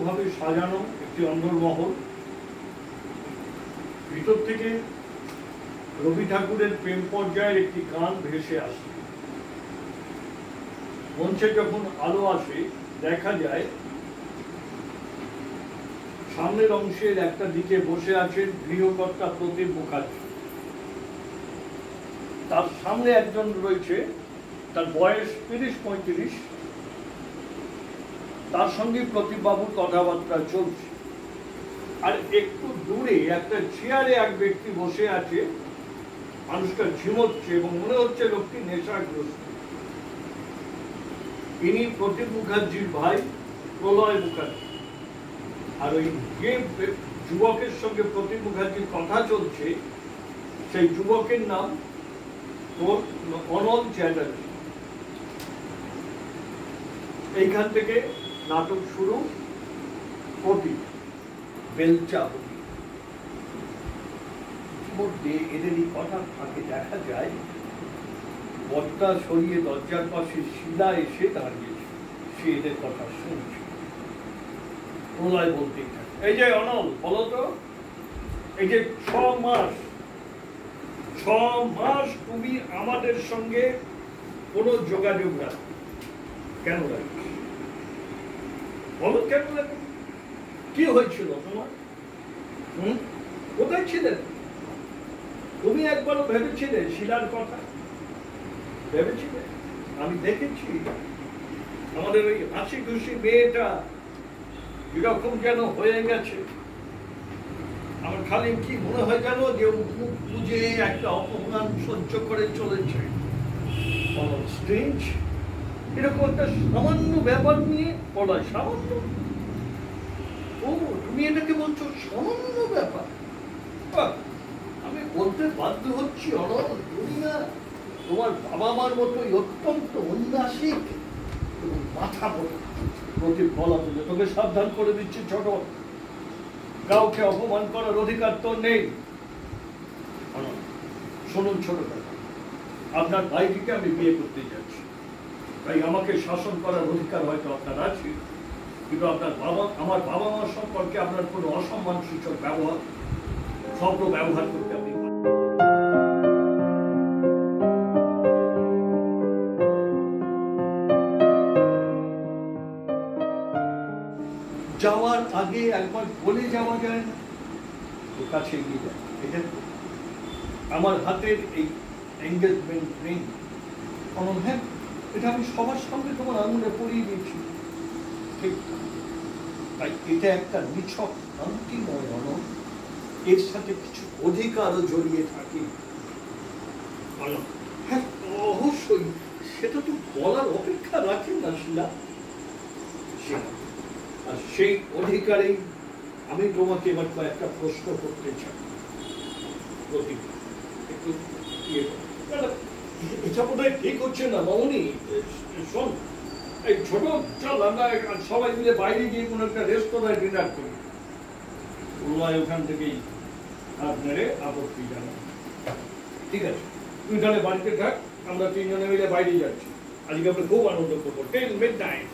সুন্দরভাবে সাজানো একটি অন্দরমহল। ভিতর থেকে রবি ঠাকুরের প্রেম পর্যায়ের একটি গান ভেসে আসে। মঞ্চে যখন আলো আসে দেখা যায় সামনের অংশের একটা দিকে বসে আছেন গৃহকর্তা প্রতিম মুখার্জি। তার সামনে একজন রয়েছে, তার বয়স ৩০-৩৫। তার সঙ্গে প্রতিমবাবুর কথাবার্তা চলছে। আর একটু দূরে একটা চেয়ারে এক ব্যক্তি বসে আছে, মানুষটা ঝিমোচ্ছে এবং মনে হচ্ছে লোকটি নেশাগ্রস্ত। ইনি প্রতিম মুখার্জির ভাই প্রলয় মুখার্জি। আর ওই যে যুবকের সঙ্গে প্রতিম মুখার্জির কথা চলছে সেই যুবকের নাম অনল চ্যাটার্জি। এইখান থেকে নাটক শুরু। প্রতি বেলচাবতী মধ্যে এদের এই কথার ফাঁকে দেখা যায় পর্দা সরিয়ে দরজার পাশে শিলা এসে দাঁড়িয়েছে। সে এদের কথা শুনছে। প্রলয় বলতে থাকে, এই যে অনল, বলো তো, এই যে 6 মাস তুমি আমাদের সঙ্গে কোনো যোগাযোগ রাখো, কেন রাখো? বলো কেন রাখো? কি হয়েছিল তোমার? কোথায় ছিলেন? তুমি একবারও ভেবেছিলে শিলার কথা? ভেবেছিলে? আমি দেখেছি আমাদের ওই হাসি খুশি মেয়েটা এরকম যেন হয়ে গেছে। আমার খালি কি মনে হয় জানো, যে মুখ বুঝে একটা অপমান সহ্য করে চলেছে। এরকম একটা সামান্য ব্যাপার নিয়ে পড়ায়। সামান্য? ও, তুমি এটাকে বলছো সামান্য ব্যাপার? আমি বলতে বাধ্য হচ্ছি অনল, তুমি না তোমার বাবা মার মতোই অত্যন্ত উন্নাসিক এবং মাথা মোটা। প্রতি বলা বলে তোকে সাবধান করে দিচ্ছি ছোট, কাউকে অপমান করার অধিকার তো নেই। শুনুন ছোট কথা, আপনার ভাইটিকে আমি বিয়ে করতে যাচ্ছি, তাই আমাকে শাসন করার অধিকার হয়তো আপনার আছে, কিন্তু আমার বাবা মা সম্পর্কে আপনার কোনো অসম্মান সূচক ব্যবহার, শব্দ ব্যবহার করতে আপনি যাওয়ার আগে একবার বলে যাওয়া যায় না? ওর কাছে এগিয়ে যায়, এটা আমার হাতের এই এঙ্গেজমেন্ট রিং। হ্যাঁ, এটা আমি সবার সামনে তোমার আঙুলে পরিয়ে দিয়েছি। ঠিক, তাই এটা একটা নিছক আংটি নয় অনল, এর সাথে কিছু অধিকারও জড়িয়ে থাকে। হ্যাঁ অবশ্যই, সেটা তো বলার অপেক্ষা রাখে না শিলা। আর সেই অধিকারেই আমি তোমাকে এবার কয়েকটা প্রশ্ন করতে চাই। একটু এটা বোধ হয় ঠিক হচ্ছে না মামনি। শোন, এই ছোট, চল আমরা সবাই মিলে বাইরে গিয়ে কোনো একটা রেস্তোরাঁয় ডিনার করি। প্রলয় ওখান থেকেই হাত নেড়ে আপত্তি জানায়, ঠিক আছে তুই তাহলে বাড়িতে থাক, আমরা 3 জনে মিলে বাইরে যাচ্ছি, আজকে আমরা খুব আনন্দ করবো, 10 midnight।